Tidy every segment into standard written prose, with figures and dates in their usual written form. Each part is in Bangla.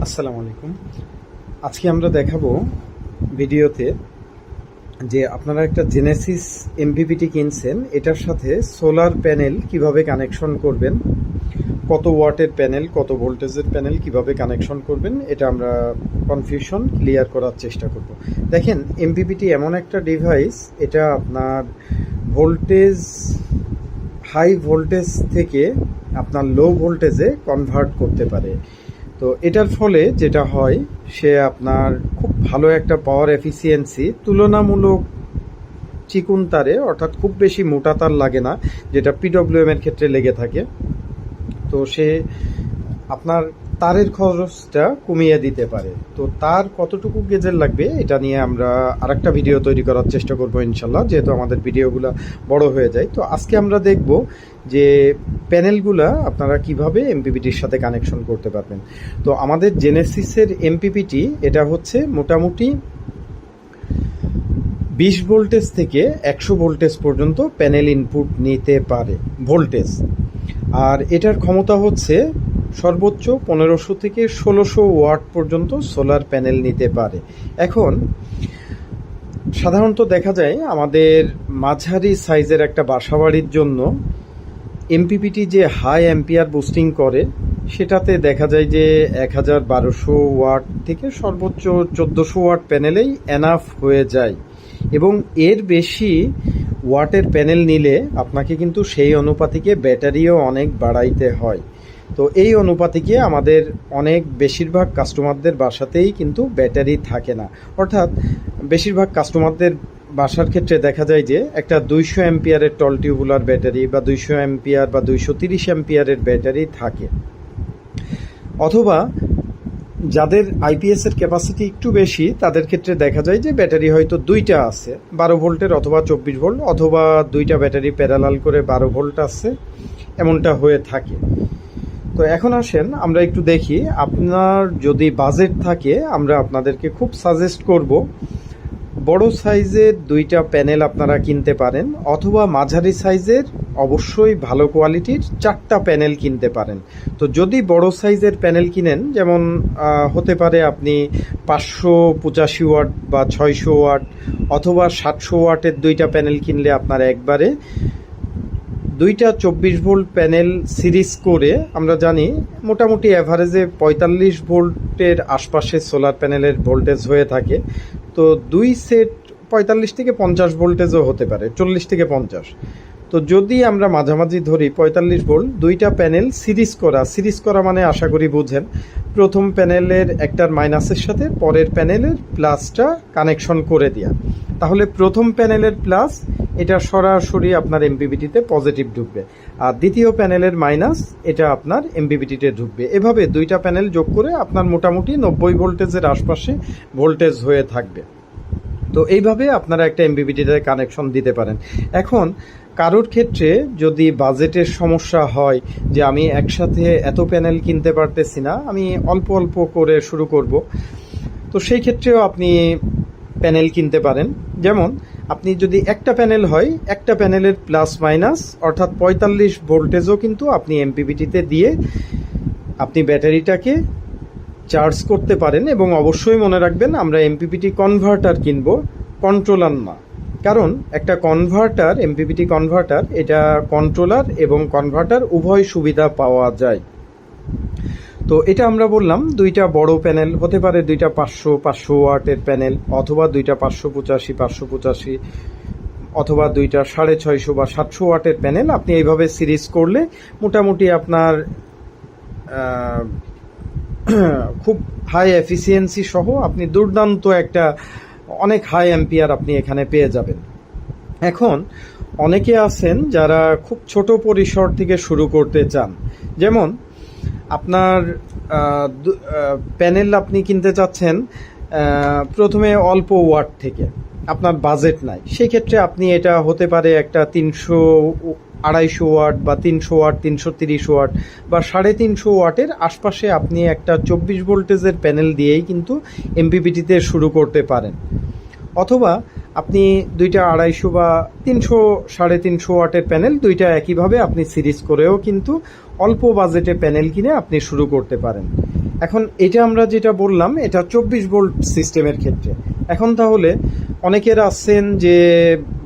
আসসালামু আলাইকুম। আজকে আমরা দেখাবো ভিডিওতে যে আপনারা একটা জেনেসিস এমপিপিটি কিনছেন, এটার সাথে সোলার প্যানেল কিভাবে কানেকশন করবেন, কত ওয়াটের প্যানেল, কত ভোল্টেজের প্যানেল কিভাবে কানেকশন করবেন, এটা আমরা কনফিউশন ক্লিয়ার করার চেষ্টা করব। দেখেন, এমপিপিটি এমন একটা ডিভাইস, এটা আপনার ভোল্টেজ হাই ভোল্টেজ থেকে আপনার লো ভোল্টেজে কনভার্ট করতে পারে। তো এটার ফলে যেটা হয়, সে আপনার খুব ভালো একটা পাওয়ার এফিসিয়েন্সি, তুলনামূলক চিকুন তারে, অর্থাৎ খুব বেশি মোটা তার লাগে না, যেটা পিডব্লিউএম এর ক্ষেত্রে লেগে থাকে। তো সে আপনার তারের খরচটা কমিয়ে দিতে পারে। তো তার কতটুকু গেজের লাগবে এটা নিয়ে আমরা আরেকটা ভিডিও তৈরি করার চেষ্টা করবো ইনশাল্লাহ, যেহেতু আমাদের ভিডিওগুলো বড় হয়ে যায়। তো আজকে আমরা দেখব যে প্যানেলগুলা আপনারা কিভাবে এমপিপিটির সাথে কানেকশন করতে পারবেন। তো আমাদের জেনেসিসের এমপিপিটি এটা হচ্ছে মোটামুটি 20 ভোল্টেজ থেকে 100 ভোল্টেজ পর্যন্ত প্যানেল ইনপুট নিতে পারে ভোল্টেজ। আর এটার ক্ষমতা হচ্ছে সর্বোচ্চ 1500 থেকে 1600 ওয়াট পর্যন্ত সোলার প্যানেল নিতে পারে। এখন সাধারণত দেখা যায় আমাদের মাঝারি সাইজের একটা বাসাবাড়ির জন্য এমপিপিটি যে হাই অ্যাম্পিয়ার বুস্টিং করে, সেটাতে দেখা যায় যে 1200 ওয়াট থেকে সর্বোচ্চ 1400 ওয়াট প্যানেলেই এনাফ হয়ে যায়। এবং এর বেশি ওয়াটের প্যানেল নিলে আপনাকে কিন্তু সেই অনুপাতিকে ব্যাটারিও অনেক বাড়াইতে হয়। তো এই অনুপাতিকে আমাদের বেশিরভাগ কাস্টমারদের বাসাতেই কিন্তু ব্যাটারি থাকে না, অর্থাৎ বেশিরভাগ কাস্টমারদের বাসার ক্ষেত্রে দেখা যায় যে একটা 200 অ্যাম্পিয়ারের টল টিউবুলার ব্যাটারি বা 200 অ্যাম্পিয়ার বা 230 অ্যাম্পিয়ারের ব্যাটারি থাকে। অথবা যাদের আইপিএস এর ক্যাপাসিটি একটু বেশি, তাদের ক্ষেত্রে দেখা যায় যে ব্যাটারি হয়তো দুইটা আছে, 12 ভোল্টের অথবা 24 ভোল্ট, অথবা দুইটা ব্যাটারি প্যারালাল করে 12 ভোল্ট আছে, এমনটা হয়ে থাকে। তো এখন আসেন আমরা একটু দেখি, আপনার যদি বাজেট থাকে আমরা আপনাদেরকে খুব সাজেস্ট করব বড় সাইজের দুইটা প্যানেল আপনারা কিনতে পারেন, অথবা মাঝারি সাইজের অবশ্যই ভালো কোয়ালিটির 4টা প্যানেল কিনতে পারেন। তো যদি বড় সাইজের প্যানেল কিনেন, যেমন হতে পারে আপনি 585 ওয়াট বা 600 ওয়াট অথবা 700 ওয়াটের দুইটা প্যানেল কিনলে আপনার একবারে দুইটা 24 ভোল্ট প্যানেল সিরিজ করে, আমরা জানি মোটামুটি অ্যাভারেজে 45 ভোল্টের আশপাশে সোলার প্যানেলের ভোল্টেজ হয়ে থাকে। তো দুই সেট 45 থেকে 50 ভোল্টেজও হতে পারে, 40 থেকে 50। তো যদি আমরা মাঝামাঝি ধরি 45 ভোল্ট, দুইটা প্যানেল সিরিজ করা মানে আশা করি বুঝেন, প্রথম প্যানেলের একটার মাইনাসের সাথে পরের প্যানেলের প্লাসটা কানেকশন করে দেয়া। তাহলে প্রথম প্যানেলের প্লাস এটা সরাসরি আপনার এমপিপিটিতে পজিটিভ ঢুকবে, আর দ্বিতীয় প্যানেলের মাইনাস এটা আপনার এমপিপিটিতে ঢুকবে। এভাবে দুইটা প্যানেল যোগ করে আপনার মোটামুটি 90 ভোল্টেজের আশপাশে ভোল্টেজ হয়ে থাকবে। তো এইভাবে আপনারা একটা এমপিপিটিতে কানেকশন দিতে পারেন। এখন কারোর ক্ষেত্রে যদি বাজেটের সমস্যা হয় যে আমি একসাথে এত প্যানেল কিনতে পারতেছি না, আমি অল্প অল্প করে শুরু করব, তো সেই ক্ষেত্রেও আপনি প্যানেল কিনতে পারেন। যেমন আপনি যদি একটা প্যানেল হয়, একটা প্যানেলের প্লাস মাইনাস অর্থাৎ 45 ভোল্টেজও কিন্তু আপনি এমপিপিটিতে দিয়ে আপনি ব্যাটারিটাকে চার্জ করতে পারেন। এবং অবশ্যই মনে রাখবেন, আমরা এমপিপিটি কনভার্টার কিনবো, কন্ট্রোলার না। কারণ একটা কনভার্টার, এমপিপিটি কনভার্টার, এটা কন্ট্রোলার এবং কনভার্টার উভয় সুবিধা পাওয়া যায়। তো এটা আমরা বললাম দুইটা বড় প্যানেল হতে পারে, দুইটা 500 ওয়াটের প্যানেল, অথবা দুইটা 585 অথবা দুইটা 650 বা 700 ওয়াটের প্যানেল। আপনি এইভাবে সিরিজ করলে মোটামুটি আপনার খুব হাই এফিসিয়েন্সি সহ আপনি দুর্দান্ত একটা অনেক হাই অ্যাম্পিয়ার আপনি এখানে পেয়ে যাবেন। এখন অনেকে আছেন যারা খুব ছোট পরিসর থেকে শুরু করতে চান, যেমন আপনার প্যানেল আপনি কিনতে চাচ্ছেন প্রথমে অল্প ওয়াট থেকে, আপনার বাজেট নাই, সেই ক্ষেত্রে আপনি এটা হতে পারে একটা 250 ওয়াট বা 300 ওয়াট, 330 ওয়াট বা 350 ওয়াটের আশপাশে আপনি একটা 24 ভোল্টেজের প্যানেল দিয়েই কিন্তু এমপিপিটিতে শুরু করতে পারেন। অথবা আপনি দুইটা 250 বা 300, 350 ওয়াটের প্যানেল দুইটা একইভাবে আপনি সিরিজ করেও কিন্তু অল্প বাজেটে প্যানেল কিনে আপনি শুরু করতে পারেন। এখন এটা আমরা যেটা বললাম এটা 24 ভোল্ট সিস্টেমের ক্ষেত্রে। এখন তাহলে অনেকের আছেন যে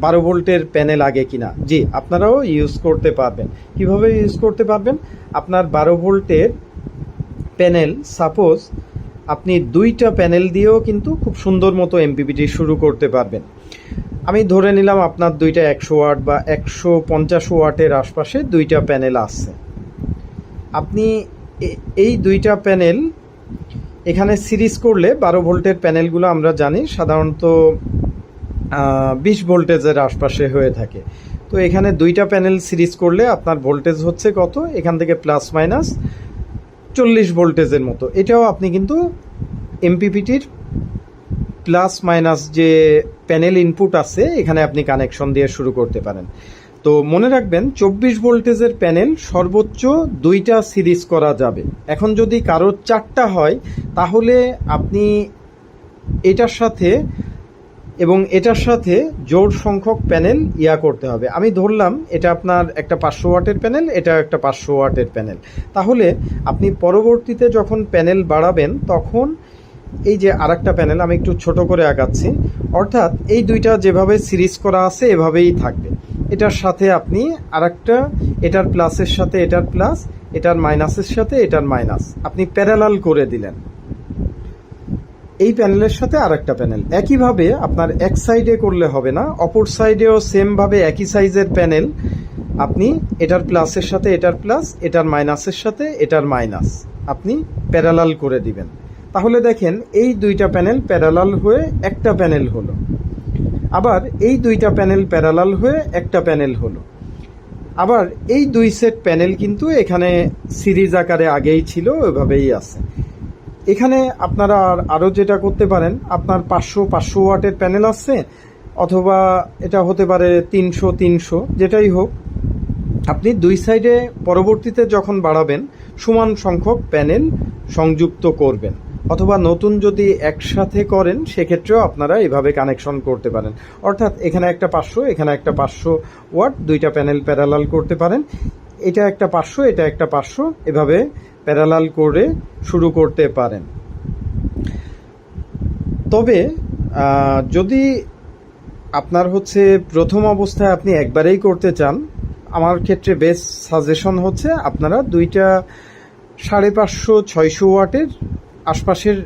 12 ভোল্টের প্যানেল আগে কিনা। জি, আপনারাও ইউজ করতে পারবেন। কিভাবে ইউজ করতে পারবেন? আপনার 12 ভোল্টের প্যানেল, সাপোজ আপনি 2টা প্যানেল দিয়েও কিন্তু খুব সুন্দর মতো এমপিপিটি শুরু করতে পারবেন। আমি ধরে নিলাম আপনার 2টা 100 ওয়াট বা 150 ওয়াটের আশপাশে 2টা প্যানেল আছে। আপনি এই 2টা প্যানেল এখানে সিরিজ করলে 12 ভোল্টের প্যানেলগুলো আমরা জানি সাধারণত 20 ভোল্টেজের আশপাশে হয়ে থাকে। তো এখানে 2টা প্যানেল সিরিজ করলে আপনার ভোল্টেজ হচ্ছে কত? এখান থেকে প্লাস মাইনাস 40 ভোল্টেজের মতো। এটাও আপনি কিন্তু এমপিপিটির প্লাস মাইনাস যে প্যানেল ইনপুট আছে এখানে আপনি কানেকশন দিয়ে শুরু করতে পারেন। তো মনে রাখবেন 24 ভোল্টেজের প্যানেল সর্বোচ্চ 2টা সিরিজ করা যাবে। এখন যদি কারোর 4টা হয় তাহলে আপনি এটার সাথে এবং এটার সাথে জোড় সংখ্যক প্যানেল করতে হবে। আমি ধরলাম এটা আপনার একটা 500 ওয়াটের প্যানেল, এটা একটা 500 ওয়াটের প্যানেল। তাহলে আপনি পরবর্তীতে যখন প্যানেল বাড়াবেন তখন এই যে আরেকটা প্যানেল আমি একটু ছোট করে আঁকাচ্ছি, অর্থাৎ এই 2টা যেভাবে সিরিজ করা আছে এভাবেই থাকবে। এটার সাথে আপনি আরেকটা, এটার প্লাসের সাথে এটার প্লাস, এটার মাইনাসের সাথে এটার মাইনাস আপনি প্যারালাল করে দিলেন। এই প্যানেলের সাথে আরেকটা প্যানেল একইভাবে আপনার এক সাইডে করলে হবে না, অপর সাইডেও সেমভাবে একই সাইজের প্যানেল আপনি এটার প্লাসের সাথে এটার প্লাস, এটার মাইনাসের সাথে এটার মাইনাস আপনি প্যারালাল করে দিবেন। তাহলে দেখেন এই 2টা প্যানেল প্যারালাল হয়ে একটা প্যানেল হলো, আবার এই 2টা প্যানেল প্যারালাল হয়ে একটা প্যানেল হলো, আবার এই 2 সেট প্যানেল কিন্তু এখানে সিরিজ আকারে আগেই ছিল, ওইভাবেই আছে। এখানে আপনারা আরও যেটা করতে পারেন, আপনার 500 ওয়াটের প্যানেল আছে, অথবা এটা হতে পারে 300 যেটাই হোক, আপনি 2 সাইডে পরবর্তীতে যখন বাড়াবেন সমান সংখ্যক প্যানেল সংযুক্ত করবেন, অথবা নতুন যদি একসাথে করেন সেক্ষেত্রেও আপনারা এভাবে কানেকশন করতে পারেন। অর্থাৎ এখানে একটা 500, এখানে একটা 500 ওয়াট, 2টা প্যানেল প্যারালাল করতে পারেন। এটা একটা 500, এটা একটা 500, এভাবে প্যারালাল করে শুরু করতে পারেন। তবে যদি আপনার হচ্ছে প্রথম অবস্থায় আপনি একবারেই করতে চান, আমার ক্ষেত্রে বেস্ট সাজেশন হচ্ছে আপনারা 2টা 550-600 ওয়াটের আশপাশের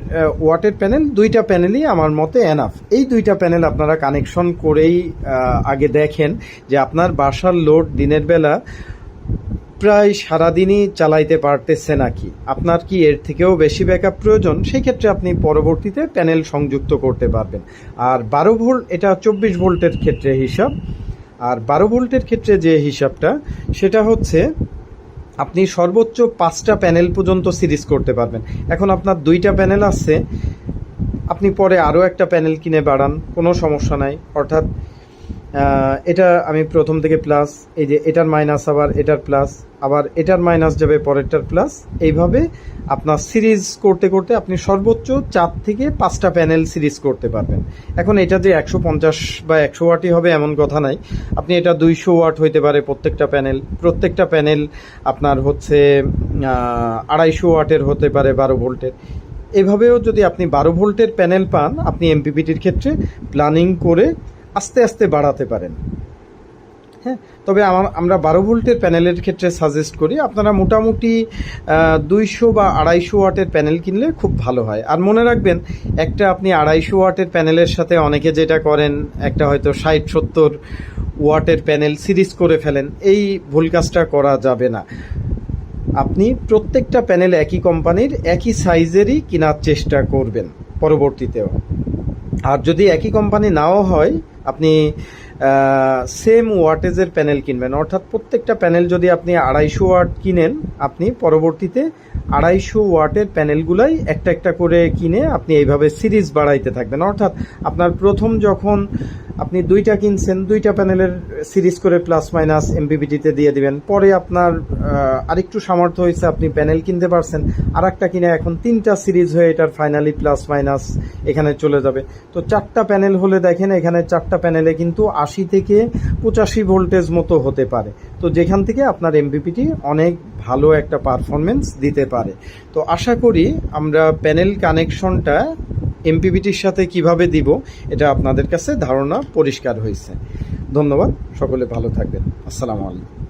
ওয়াটের প্যানেল, 2টা প্যানেলই আমার মতে এনাফ। এই 2টা প্যানেল আপনারা কানেকশন করেই আগে দেখেন যে আপনার বাসার লোড দিনের বেলা প্রায় সারাদিনই চালাইতে পারতেছে নাকি, আপনার কি এর থেকেও বেশি ব্যাকআপ প্রয়োজন, সেই ক্ষেত্রে আপনি পরবর্তীতে প্যানেল সংযুক্ত করতে পারবেন। আর 12 ভোল্ট, এটা 24 ভোল্টের ক্ষেত্রে হিসাব, আর 12 ভোল্টের ক্ষেত্রে যে হিসাবটা সেটা হচ্ছে আপনি সর্বোচ্চ 5টা প্যানেল পর্যন্ত সিরিজ করতে পারবেন। এখন আপনার 2টা প্যানেল আছে, আপনি পরে আরও একটা প্যানেল কিনে বাড়ান, কোনো সমস্যা নাই। অর্থাৎ এটা আমি প্রথম থেকে প্লাস, এই যে এটার মাইনাস, আবার এটার প্লাস, আবার এটার মাইনাস যাবে পরেরটার প্লাস, এইভাবে আপনার সিরিজ করতে করতে আপনি সর্বোচ্চ 4 থেকে 5টা প্যানেল সিরিজ করতে পারবেন। এখন এটা যে 150 বা 100 ওয়াটই হবে এমন কথা নাই, আপনি এটা 200 ওয়াট হইতে পারে প্রত্যেকটা প্যানেল আপনার হচ্ছে 250 ওয়াটের হতে পারে, 12 ভোল্টের। এভাবেও যদি আপনি 12 ভোল্টের প্যানেল পান, আপনি এমপিপিটির ক্ষেত্রে প্ল্যানিং করে আস্তে আস্তে বাড়াতে পারেন। হ্যাঁ, তবে আমরা 12 ভোল্টের প্যানেলের ক্ষেত্রে সাজেস্ট করি আপনারা মোটামুটি 200 বা 250 ওয়াটের প্যানেল কিনলে খুব ভালো হয়। আর মনে রাখবেন, একটা আপনি 250 ওয়াটের প্যানেলের সাথে অনেকে যেটা করেন, একটা হয়তো 60-70 ওয়াটের প্যানেল সিরিজ করে ফেলেন, এই ভুল কাজটা করা যাবে না। আপনি প্রত্যেকটা প্যানেল একই কোম্পানির একই সাইজেরই কেনার চেষ্টা করবেন পরবর্তীতেও। আর যদি একই কোম্পানি নাও হয়, আপনি সেম ওয়াটেজের প্যানেল কিনবেন। অর্থাৎ প্রত্যেকটা প্যানেল যদি আপনি 250 ওয়াট কিনেন, আপনি পরবর্তীতে 250 ওয়াটের প্যানেলগুলাই একটা একটা করে কিনে আপনি এইভাবে সিরিজ বাড়াইতে থাকবেন। অর্থাৎ আপনার প্রথম যখন আপনি 2টা কিনছেন, 2টা প্যানেলের সিরিজ করে প্লাস মাইনাস এমপিপিটিতে দিয়ে দিবেন। পরে আপনার আরেকটু সামর্থ্য হয়েছে, আপনি প্যানেল কিনতে পারছেন, আর একটা কিনে এখন 3টা সিরিজ হয়ে এটার ফাইনালি প্লাস মাইনাস এখানে চলে যাবে। তো 4টা প্যানেল হলে দেখেন এখানে 4টা প্যানেলে কিন্তু 80 থেকে 85 ভোল্টেজ মতো হতে পারে। তো যেখান থেকে আপনার এমপিপিটি অনেক ভালো একটা পারফরমেন্স দিতে পারে। তো আশা করি আমরা প্যানেল কানেকশনটা এমপিপিটির সাথে কিভাবে দিব এটা আপনাদের কাছে ধারণা পরিষ্কার হয়েছে। ধন্যবাদ, সকলে ভালো থাকবেন। আসসালামু আলাইকুম।